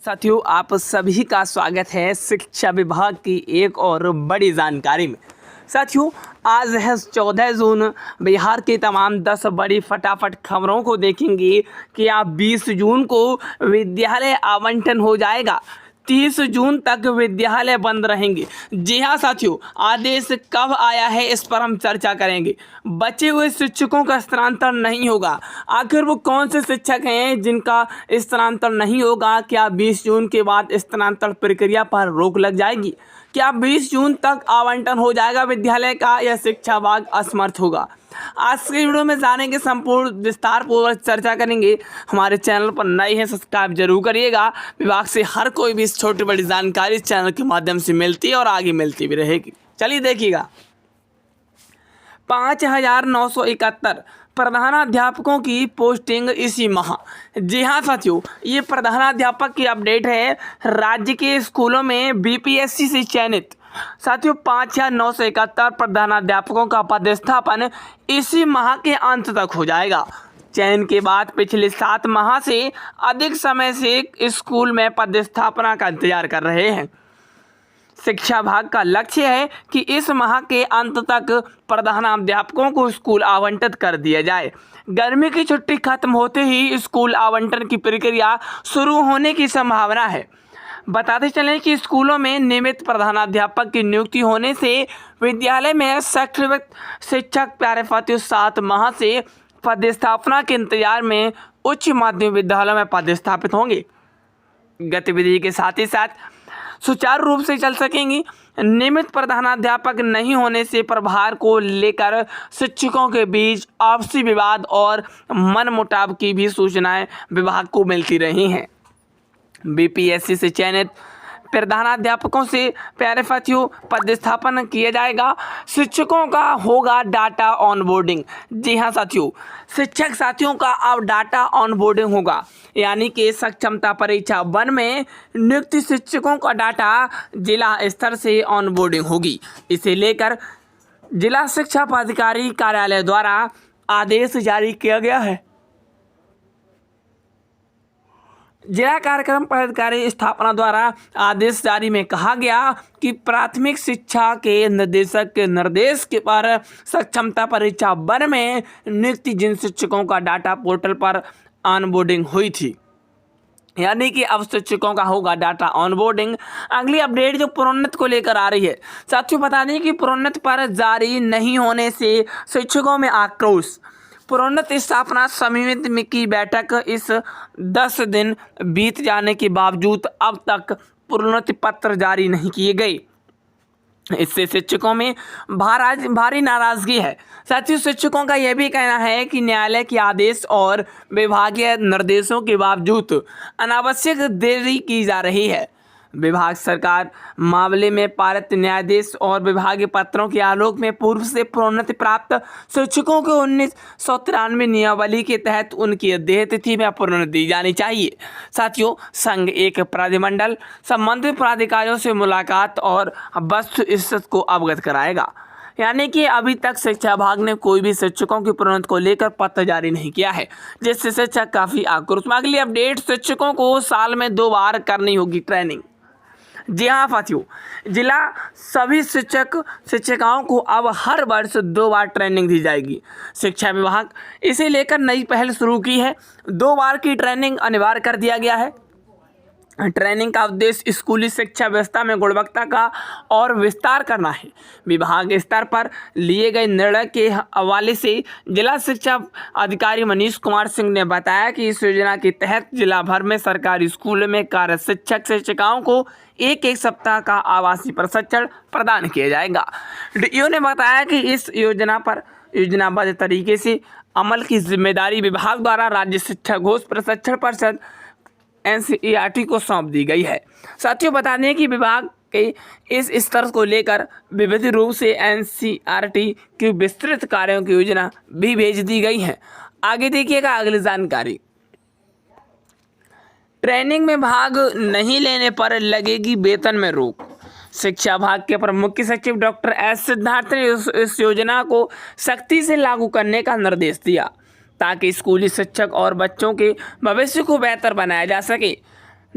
साथियों, आप सभी का स्वागत है शिक्षा विभाग की एक और बड़ी जानकारी में। साथियों, आज है 14 जून। बिहार की तमाम 10 बड़ी फटाफट खबरों को देखेंगे कि आप 20 जून को विद्यालय आवंटन हो जाएगा। 30 जून तक विद्यालय बंद रहेंगे। जी हाँ साथियों, आदेश कब आया है इस पर हम चर्चा करेंगे। बचे हुए शिक्षकों का स्थानांतरण नहीं होगा। आखिर वो कौन से शिक्षक हैं जिनका स्थानांतरण नहीं होगा? क्या 20 जून के बाद स्थानांतरण प्रक्रिया पर रोक लग जाएगी? क्या 20 जून तक आवंटन हो जाएगा विद्यालय का, या शिक्षा विभाग असमर्थ होगा? आज के वीडियो में जानेंगे, संपूर्ण विस्तार पूर्वक चर्चा करेंगे। हमारे चैनल पर नए हैं, सब्सक्राइब जरूर करिएगा। विभाग से हर कोई भी छोटी बड़ी जानकारी इस चैनल के माध्यम से मिलती है और आगे मिलती भी रहेगी। चलिए देखिएगा। 5,971 प्रधानाध्यापकों की पोस्टिंग इसी माह। जी हाँ साथियों, ये प्रधानाध्यापक की अपडेट है। राज्य के स्कूलों में बीपीएससी से चयनित साथियों 5,971 प्रधानाध्यापकों का पदस्थापन इसी माह के अंत तक हो जाएगा। चयन के बाद पिछले 7 माह से अधिक समय से स्कूल में पदस्थापना का इंतजार कर रहे हैं। शिक्षा विभाग का लक्ष्य है कि इस माह के अंत तक प्रधानाध्यापकों को स्कूल आवंटित कर दिया जाए। गर्मी की छुट्टी खत्म होते ही स्कूल आवंटन की प्रक्रिया शुरू होने की संभावना है। बताते चलें कि स्कूलों में नियमित प्रधानाध्यापक की नियुक्ति होने से विद्यालय में शैक्षणिक शिक्षक प्यारे साथियों 7 माह से पदस्थापना के इंतजार में उच्च माध्यमिक विद्यालयों में पदस्थापित होंगे। गतिविधि के साथ ही साथ सुचारू रूप से चल सकेंगी। नियमित प्रधानाध्यापक नहीं होने से प्रभार को लेकर शिक्षकों के बीच आपसी विवाद और मनमुटाव की भी सूचनाएं विभाग को मिलती रही हैं। बीपीएससी से चयनित प्रधानाध्यापकों से प्यारे साथियों पदस्थापन किया जाएगा। शिक्षकों का होगा डाटा ऑनबोर्डिंग। जी हाँ साथियों, शिक्षक साथियों का अब डाटा ऑनबोर्डिंग होगा, यानी कि सक्षमता परीक्षा 1 में नियुक्त शिक्षकों का डाटा जिला स्तर से ऑनबोर्डिंग होगी। इसे लेकर जिला शिक्षा पदाधिकारी कार्यालय द्वारा आदेश जारी किया गया है। जिला कार्यक्रम पदाधिकारी स्थापना द्वारा आदेश जारी में कहा गया कि प्राथमिक शिक्षा के निर्देशक के निर्देश के पर सक्षमता परीक्षा 1 में नियुक्त जिन शिक्षकों का डाटा पोर्टल पर ऑनबोर्डिंग हुई थी, यानी कि अब शिक्षकों का होगा डाटा ऑनबोर्डिंग। अगली अपडेट जो प्रोन्नत को लेकर आ रही है साथियों, बता दें कि प्रोन्नत पर जारी नहीं होने से शिक्षकों में आक्रोश। प्रोन्नत स्थापना समिति की बैठक इस 10 दिन बीत जाने के बावजूद अब तक प्रोन्नति पत्र जारी नहीं किए गए। इससे शिक्षकों में भारी नाराजगी है। साथियों, शिक्षकों का यह भी कहना है कि न्यायालय के आदेश और विभागीय निर्देशों के बावजूद अनावश्यक देरी की जा रही है। विभाग सरकार मामले में पारित न्यायाधीश और विभागीय पत्रों के आलोक में पूर्व से प्रोन्नति प्राप्त शिक्षकों को 1993 नियमावली के तहत उनकी देह तिथि में प्रोन्नति दी जानी चाहिए। साथियों, संघ एक प्रतिनिधिमंडल संबंधित प्राधिकारियों से मुलाकात और वस्तुस्थिति को अवगत कराएगा। यानी कि अभी तक शिक्षा विभाग ने कोई भी शिक्षकों की प्रोन्नति को लेकर पत्र जारी नहीं किया है, जिससे शिक्षक काफी आक्रोश में। अगली अपडेट, शिक्षकों को साल में 2 बार करनी होगी ट्रेनिंग। जी हाँ साथियों, जिला सभी शिक्षकाओं को अब हर वर्ष 2 बार ट्रेनिंग दी जाएगी। शिक्षा विभाग इसे लेकर नई पहल शुरू की है। 2 बार की ट्रेनिंग अनिवार्य कर दिया गया है। ट्रेनिंग का उद्देश्य स्कूली शिक्षा व्यवस्था में गुणवत्ता का और विस्तार करना है। विभाग स्तर पर लिए गए निर्णय के हवाले से जिला शिक्षा अधिकारी मनीष कुमार सिंह ने बताया कि इस योजना के तहत जिला भर में सरकारी स्कूलों में कार्य शिक्षक शिक्षिकाओं को एक सप्ताह का आवासीय प्रशिक्षण प्रदान किया जाएगा। डीईओ ने बताया कि इस योजना पर योजनाबद्ध तरीके से अमल की जिम्मेदारी विभाग द्वारा राज्य शिक्षा घोष प्रशिक्षण परिषद NCERT को सौंप दी गई है। साथियों, बता दें कि विभाग के इस स्तर को लेकर विविध रूप से NCERT की विस्तृत कार्यों की योजना भी भेज दी गई है। आगे देखिएगा अगली जानकारी। ट्रेनिंग में भाग नहीं लेने पर लगेगी वेतन में रोक। शिक्षा विभाग के प्रमुख सचिव डॉक्टर S सिद्धार्थ ने इस योजना को सख्ती से लागू करने का निर्देश दिया ताकि स्कूली शिक्षक और बच्चों के भविष्य को बेहतर बनाया जा सके।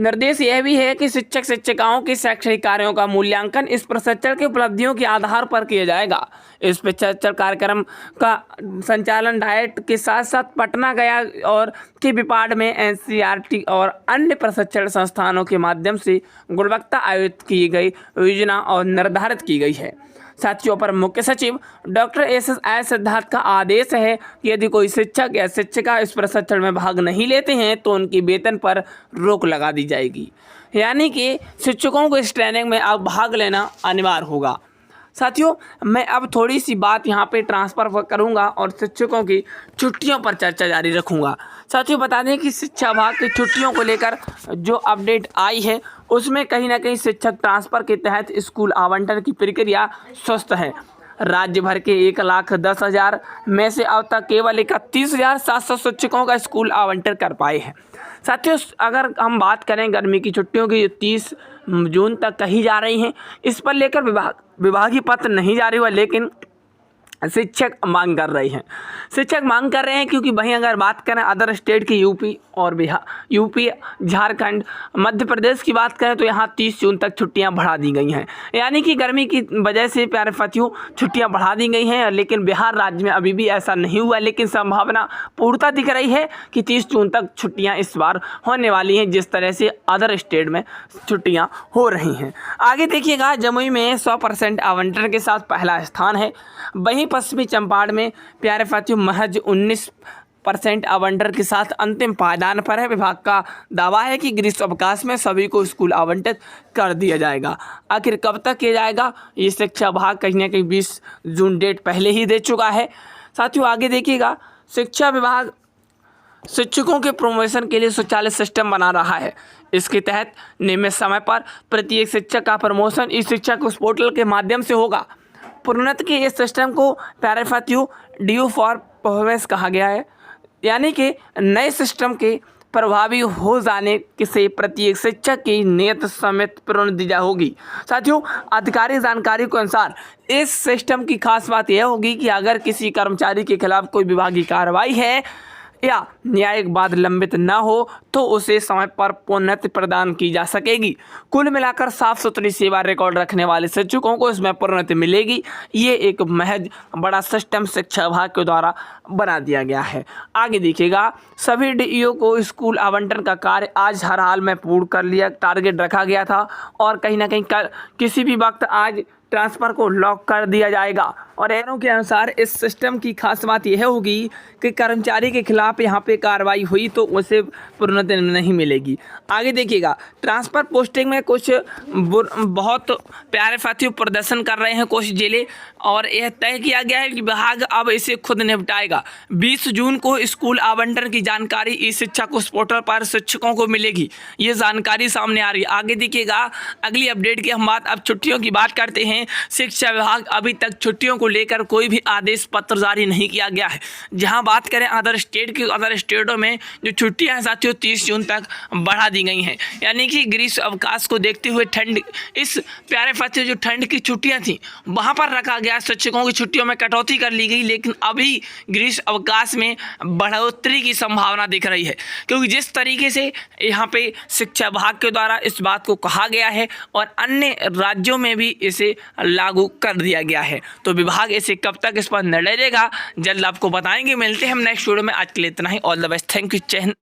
निर्देश यह भी है कि शिक्षक शिक्षिकाओं के शैक्षणिक कार्यों का मूल्यांकन इस प्रशिक्षण की उपलब्धियों के आधार पर किया जाएगा। इस प्रशिक्षण कार्यक्रम का संचालन डाइट के साथ साथ पटना गया और के विपाड में एनसीईआरटी और अन्य प्रशिक्षण संस्थानों के माध्यम से गुणवत्ता आयोजित की गई योजना और निर्धारित की गई है। साथियों, पर मुख्य सचिव डॉक्टर एस सिद्धार्थ का आदेश है कि यदि कोई शिक्षक या शिक्षिका इस प्रशिक्षण में भाग नहीं लेते हैं तो उनकी वेतन पर रोक लगा दी जाएगी। यानी कि शिक्षकों को इस ट्रेनिंग में अब भाग लेना अनिवार्य होगा। साथियों, मैं अब थोड़ी सी बात यहाँ पे ट्रांसफ़र करूँगा और शिक्षकों की छुट्टियों पर चर्चा जारी रखूँगा। साथियों, बता दें कि शिक्षा विभाग की छुट्टियों को लेकर जो अपडेट आई है उसमें कहीं ना कहीं शिक्षक ट्रांसफ़र के तहत स्कूल आवंटन की प्रक्रिया सुस्त है। राज्य भर के 1,10,000 में से अब तक केवल 31,700 शिक्षकों का स्कूल आवंटन कर पाए हैं। साथियों, अगर हम बात करें गर्मी की छुट्टियों की, 30 जून तक कही जा रही हैं, इस पर लेकर विभागीय पत्र नहीं जारी हुआ, लेकिन शिक्षक मांग कर रहे हैं। शिक्षक मांग कर रहे हैं क्योंकि वहीं अगर बात करें अदर स्टेट की यूपी और बिहार, यूपी, झारखंड, मध्य प्रदेश की बात करें तो यहाँ 30 जून तक छुट्टियां बढ़ा दी गई हैं। यानी कि गर्मी की वजह से प्यारे साथियों छुट्टियां बढ़ा दी गई हैं, लेकिन बिहार राज्य में अभी भी ऐसा नहीं हुआ, लेकिन संभावना पूर्णतः दिख रही है कि 30 जून तक छुट्टियाँ इस बार होने वाली हैं, जिस तरह से अदर स्टेट में छुट्टियाँ हो रही हैं। आगे देखिएगा, जमुई में 100% आवंटन के साथ पहला स्थान है। वहीं पश्चिमी चंपारण में प्यारे साथियों महज 19% आवंटन के साथ अंतिम पायदान पर है। विभाग का दावा है कि ग्रीष्म अवकाश में सभी को स्कूल आवंटित कर दिया जाएगा। आखिर कब तक किया जाएगा, ये शिक्षा विभाग कहीं ना कहीं 20 जून डेट पहले ही दे चुका है। साथियों, आगे देखिएगा, शिक्षा विभाग शिक्षकों के प्रमोशन के लिए स्वचालित सिस्टम बना रहा है। इसके तहत नियमित समय पर प्रत्येक शिक्षक का प्रमोशन इस शिक्षक उस पोर्टल के माध्यम से होगा। प्रोन्नत के इस सिस्टम को प्यारे साथियों ड्यू फॉर परफॉर्मेंस कहा गया है। यानी कि नए सिस्टम के प्रभावी हो जाने से प्रत्येक शिक्षक की नियत समेत प्रोन्नति होगी। साथियों, आधिकारिक जानकारी के अनुसार इस सिस्टम की खास बात यह होगी कि अगर किसी कर्मचारी के खिलाफ कोई विभागीय कार्रवाई है या न्यायिक बाद लंबित न हो तो उसे समय पर प्रोन्नति प्रदान की जा सकेगी। कुल मिलाकर साफ सुथरी सेवा रिकॉर्ड रखने वाले शिक्षकों को इसमें प्रोन्नति मिलेगी। ये एक महज बड़ा सिस्टम शिक्षा विभाग के द्वारा बना दिया गया है। आगे देखिएगा, सभी डीईओ को स्कूल आवंटन का कार्य आज हर हाल में पूर्ण कर लिया टारगेट रखा गया था और कहीं ना कहीं किसी भी वक्त आज ट्रांसफ़र को लॉक कर दिया जाएगा। और एनओ के अनुसार इस सिस्टम की खास बात यह होगी कि कर्मचारी के खिलाफ यहाँ पे कार्रवाई हुई तो उसे प्रोन्नति नहीं मिलेगी। आगे देखिएगा, ट्रांसफ़र पोस्टिंग में कुछ बहुत प्यारे साथियों प्रदर्शन कर रहे हैं कुछ जिले, और यह तय किया गया है कि विभाग अब इसे खुद निपटाएगा। 20 जून को स्कूल आवंटन की जानकारी ई शिक्षा को पोर्टल पर शिक्षकों को मिलेगी। ये जानकारी सामने आ रही है। आगे देखिएगा, अगली अपडेट की हम बात अब छुट्टियों की बात करते हैं। शिक्षा विभाग अभी तक छुट्टियों को लेकर कोई भी आदेश पत्र जारी नहीं किया गया है। जहां बात करें अदर स्टेट की, अदर स्टेटों में जो छुट्टियां हैं साथियों 30 जून तक बढ़ा दी गई हैं। यानी कि ग्रीष्म अवकाश को देखते हुए ठंड, इस प्यारे साथियों जो ठंड की छुट्टियां थी वहां पर रखा गया, शिक्षकों की छुट्टियों में कटौती कर ली गई, लेकिन अभी ग्रीष्म अवकाश में बढ़ोतरी की संभावना दिख रही है, क्योंकि जिस तरीके से यहाँ पे शिक्षा विभाग के द्वारा इस बात को कहा गया है और अन्य राज्यों में भी इसे लागू कर दिया गया है। तो विभाग इसे कब तक इस पर निर्णय लेगा जल्द आपको बताएंगे। मिलते हैं हम नेक्स्ट वीडियो में। आज के लिए इतना ही। All the best. Thank you. जय हिंद।